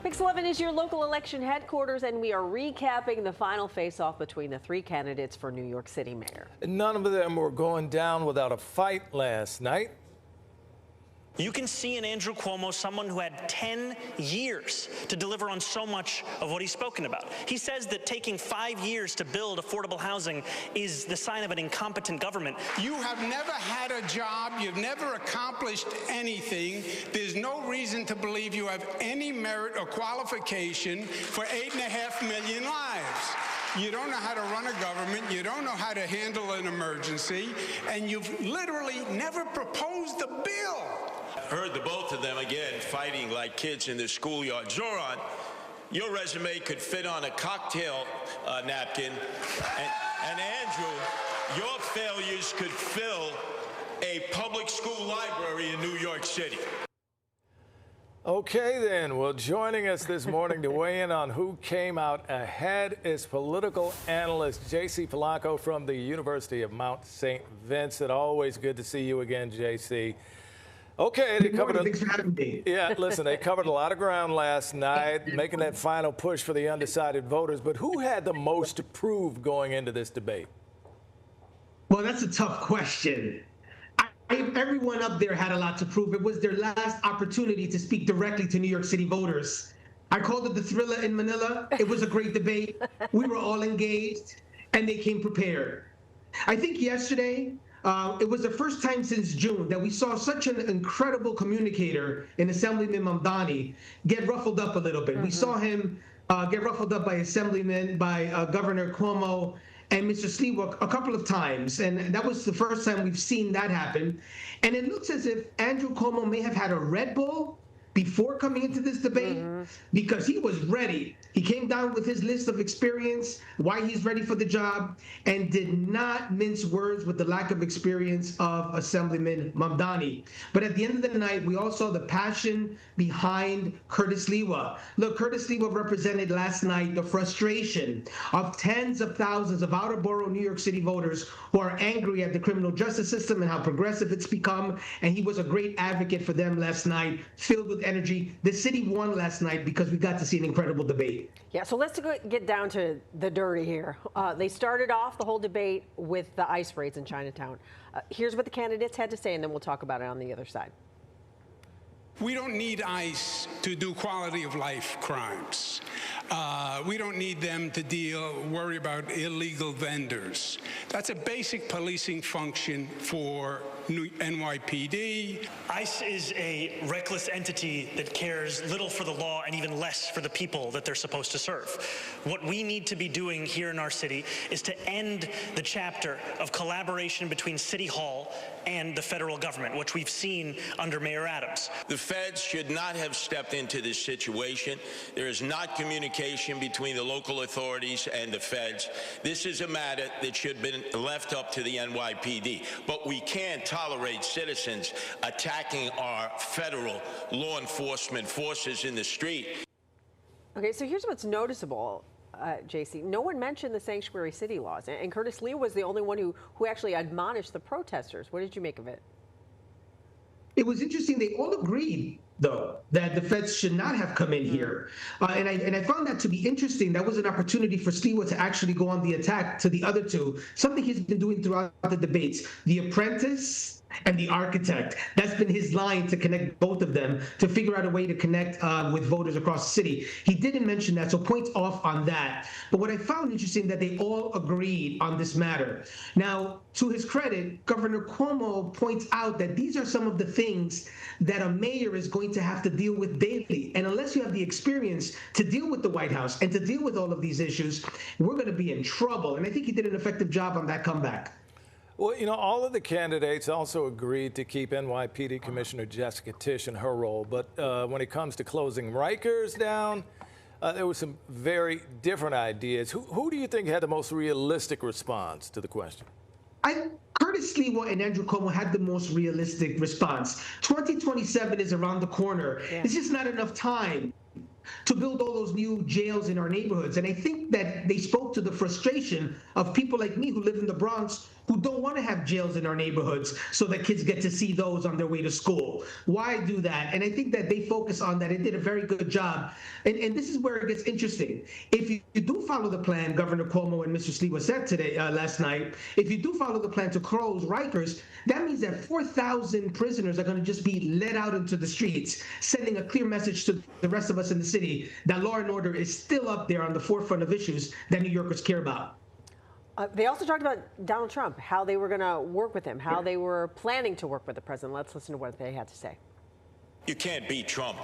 PIX11 is your local election headquarters, and we are recapping the final face-off between the three candidates for New York City mayor. None of them were going down without a fight last night. You can see in Andrew Cuomo someone who had 10 years to deliver on so much of what he's spoken about. He says that taking 5 years to build affordable housing is the sign of an incompetent government. You have never had a job. You've never accomplished anything. There's no reason to believe you have any merit or qualification for 8.5 million lives. You don't know how to run a government. You don't know how to handle an emergency. And you've literally never proposed a bill. Heard the both of them again fighting like kids in the schoolyard. Zoran, your resume could fit on a cocktail napkin, and Andrew, your failures could fill a public school library in New York City. Okay, then. Well, joining us this morning to weigh in on who came out ahead is political analyst J.C. Polanco from the University of Mount St. Vincent. Always good to see you again, J.C. Okay, they covered. Thanks for having me. Yeah, listen, they covered a lot of ground last night, making that final push for the undecided voters. But who had the most to prove going into this debate? Well, that's a tough question. Everyone up there had a lot to prove. It was their last opportunity to speak directly to New York City voters. I called it the thriller in Manila. It was a great debate. We were all engaged, and they came prepared. I think yesterday, it was the first time since June that we saw such an incredible communicator in Assemblyman Mamdani get ruffled up a little bit. We saw him get ruffled up by Assemblyman, by Governor Cuomo, and Mr. Sliwa a couple of times. And that was the first time we've seen that happen. And it looks as if Andrew Cuomo may have had a Red Bull before coming into this debate because he was ready. He came down with his list of experience, why he's ready for the job, and did not mince words with the lack of experience of Assemblyman Mamdani. But at the end of the night, we all saw the passion behind Curtis Sliwa. Look, Curtis Sliwa represented last night the frustration of tens of thousands of outer borough New York City voters who are angry at the criminal justice system and how progressive it's become. And he was a great advocate for them last night, filled with energy. The city won last night because we got to see an incredible debate. Yeah, so let's get down to the dirty here. They started off the whole debate with the ICE raids in Chinatown. Here's what the candidates had to say, and then we'll talk about it on the other side. We don't need ICE to do quality of life crimes. We don't need them to worry about illegal vendors. That's a basic policing function for NYPD. ICE is a reckless entity that cares little for the law and even less for the people that they're supposed to serve. What we need to be doing here in our city is to end the chapter of collaboration between City Hall and the federal government, which we've seen under Mayor Adams. The feds should not have stepped into this situation. There is not communication between the local authorities and the feds. This is a matter that should have been left up to the NYPD. But we can't tolerate citizens attacking our federal law enforcement forces in the street. Okay, so here's what's noticeable. JC, no one mentioned the sanctuary city laws, and Curtis Lee was the only one who actually admonished the protesters. What did you make of it? It was interesting. They all agreed, though, that the feds should not have come in here. And I found that to be interesting. That was an opportunity for Sliwa to actually go on the attack to the other two, something he's been doing throughout the debates. The apprentice and the architect. That's been his line to connect both of them, to figure out a way to connect with voters across the city. He didn't mention that, so points off on that. But what I found interesting that they all agreed on this matter. Now, to his credit, Governor Cuomo points out that these are some of the things that a mayor is going to have to deal with daily. And unless you have the experience to deal with the White House and to deal with all of these issues, we're going to be in trouble. And I think he did an effective job on that comeback. Well, you know, all of the candidates also agreed to keep NYPD Commissioner Jessica Tisch in her role. But when it comes to closing Rikers down, there were some very different ideas. Who do you think had the most realistic response to the question? Curtis Sliwa and Andrew Cuomo had the most realistic response. 2027 is around the corner. Yeah. It's just not enough time to build all those new jails in our neighborhoods. And I think that they spoke to the frustration of people like me who live in the Bronx who don't want to have jails in our neighborhoods so that kids get to see those on their way to school. Why do that? And I think that they focus on that and did a very good job. And this is where it gets interesting. If you do follow the plan Governor Cuomo and Mr. Sliwa said today, last night, if you do follow the plan to close Rikers, that means that 4,000 prisoners are going to just be let out into the streets, sending a clear message to the rest of us in the city that law and order is still up there on the forefront of issues that New Yorkers care about. They also talked about Donald Trump, how they were going to work with him, how they were planning to work with the president. Let's listen to what they had to say. You can't beat Trump.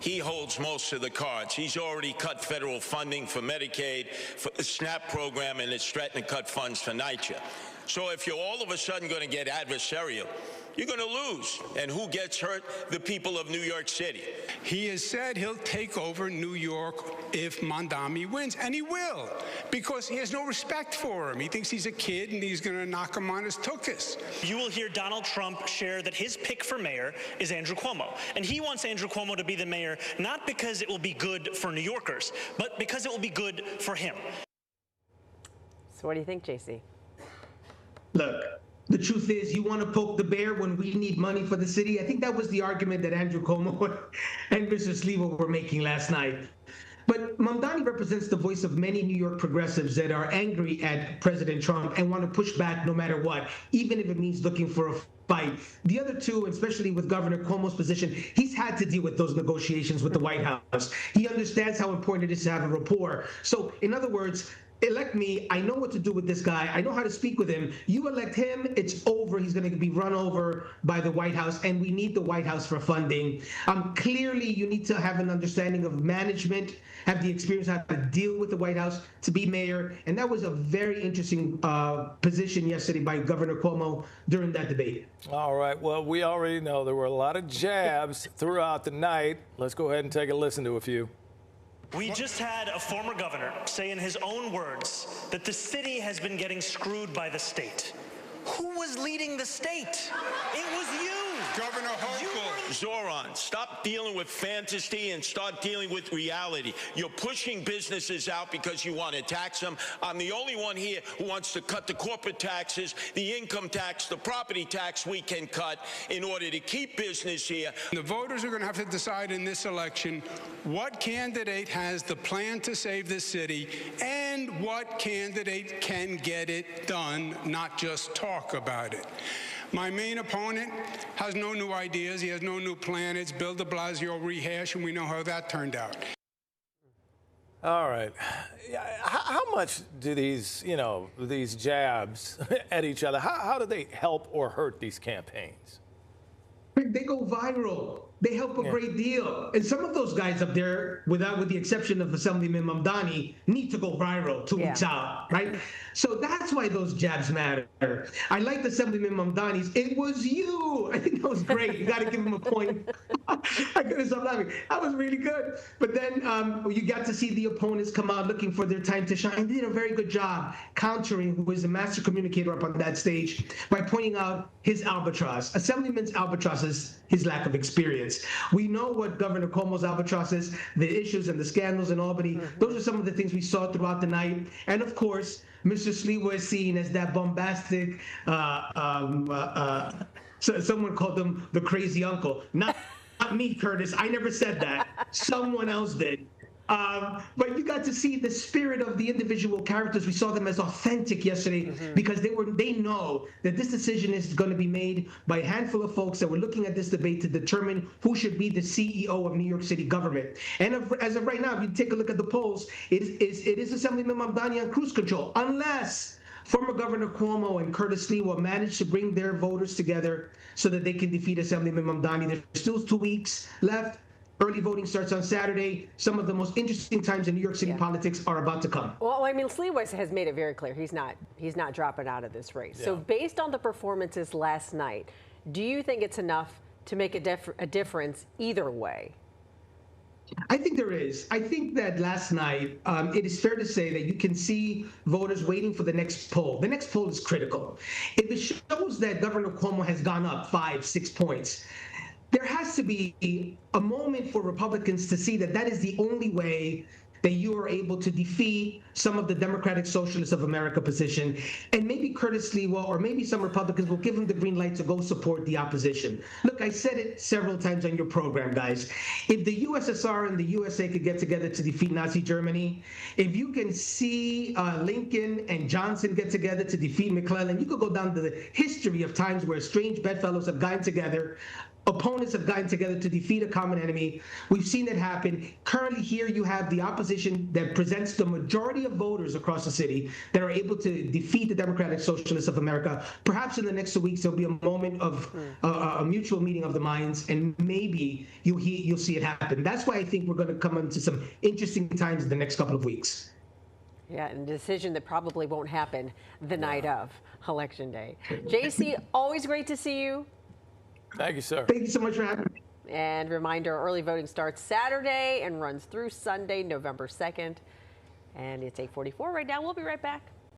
He holds most of the cards. He's already cut federal funding for Medicaid, for the SNAP program, and it's threatened to cut funds for NYCHA. So if you're all of a sudden going to get adversarial, you're going to lose. And who gets hurt? The people of New York City. He has said he'll take over New York if Mamdani wins, and he will, because he has no respect for him. He thinks he's a kid, and he's going to knock him on his tuchus. You will hear Donald Trump share that his pick for mayor is Andrew Cuomo. And he wants Andrew Cuomo to be the mayor, not because it will be good for New Yorkers, but because it will be good for him. So what do you think, JC? Look, the truth is, you want to poke the bear when we need money for the city? I think that was the argument that Andrew Cuomo and Mr. Sliwa were making last night. But Mamdani represents the voice of many New York progressives that are angry at President Trump and want to push back no matter what, even if it means looking for a fight. The other two, especially with Governor Cuomo's position, he's had to deal with those negotiations with the White House. He understands how important it is to have a rapport. So, in other words, elect me. I know what to do with this guy. I know how to speak with him. You elect him, it's over. He's going to be run over by the White House, and we need the White House for funding. Clearly, you need to have an understanding of management, have the experience how to deal with the White House to be mayor. And that was a very interesting position yesterday by Governor Cuomo during that debate. All right. Well, we already know there were a lot of jabs throughout the night. Let's go ahead and take a listen to a few. We just had a former governor say in his own words that the city has been getting screwed by the state. Who was leading the state? It was you. Governor Hochul. Zoran, stop dealing with fantasy and start dealing with reality. You're pushing businesses out because you want to tax them. I'm the only one here who wants to cut the corporate taxes, the income tax, the property tax we can cut in order to keep business here. The voters are going to have to decide in this election what candidate has the plan to save the city and what candidate can get it done, not just talk about it. My main opponent has no new ideas. He has no new plan. It's Bill de Blasio rehash, and we know how that turned out. All right. How much do these, these jabs at each other, how do they help or hurt these campaigns? They go viral. They help a great deal. And some of those guys up there, with the exception of Assemblyman Mamdani, need to go viral 2 weeks out, right? So that's why those jabs matter. I liked Assemblyman Mamdani's, "It was you." I think that was great. You got to give him a point. I couldn't stop laughing. That was really good. But then you got to see the opponents come out looking for their time to shine. They did a very good job countering, who is a master communicator up on that stage, by pointing out his albatross. Assemblyman's albatross is his lack of experience. We know what Governor Cuomo's albatross is, the issues and the scandals in Albany. Those are some of the things we saw throughout the night. And of course, Mr. Sliwa is seen as that bombastic, so someone called him the crazy uncle. Not me, Curtis. I never said that. Someone else did. But you got to see the spirit of the individual characters. We saw them as authentic yesterday because they know that this decision is going to be made by a handful of folks that were looking at this debate to determine who should be the CEO of New York City government. And as of right now, if you take a look at the polls, it is Assemblyman Mamdani on cruise control, unless former Governor Cuomo and Curtis Sliwa manage to bring their voters together so that they can defeat Assemblyman Mamdani. There's still 2 weeks left. Early voting starts on Saturday. Some of the most interesting times in New York City politics are about to come. Well, I mean, Sliwa has made it very clear he's not dropping out of this race. So based on the performances last night, do you think it's enough to make a difference either way? I think there is. I think that last night, it is fair to say that you can see voters waiting for the next poll. The next poll is critical. If it shows that Governor Cuomo has gone up 5-6 points, there has to be a moment for Republicans to see that that is the only way that you are able to defeat some of the Democratic Socialists of America position, and maybe courteously, or maybe some Republicans will give them the green light to go support the opposition. Look, I said it several times on your program, guys. If the USSR and the USA could get together to defeat Nazi Germany, if you can see Lincoln and Johnson get together to defeat McClellan, you could go down to the history of times where strange bedfellows have gotten together, opponents have gotten together to defeat a common enemy. We've seen it happen. Currently here you have the opposition that presents the majority of voters across the city that are able to defeat the Democratic Socialists of America. Perhaps in the next 2 weeks there'll be a moment of a mutual meeting of the minds, and maybe you'll see it happen. That's why I think we're going to come into some interesting times in the next couple of weeks. Yeah, and a decision that probably won't happen the night of Election Day. JC, always great to see you. Thank you, sir. Thank you so much for having me. And reminder, early voting starts Saturday and runs through Sunday, November 2nd. And it's 8:44 right now. We'll be right back.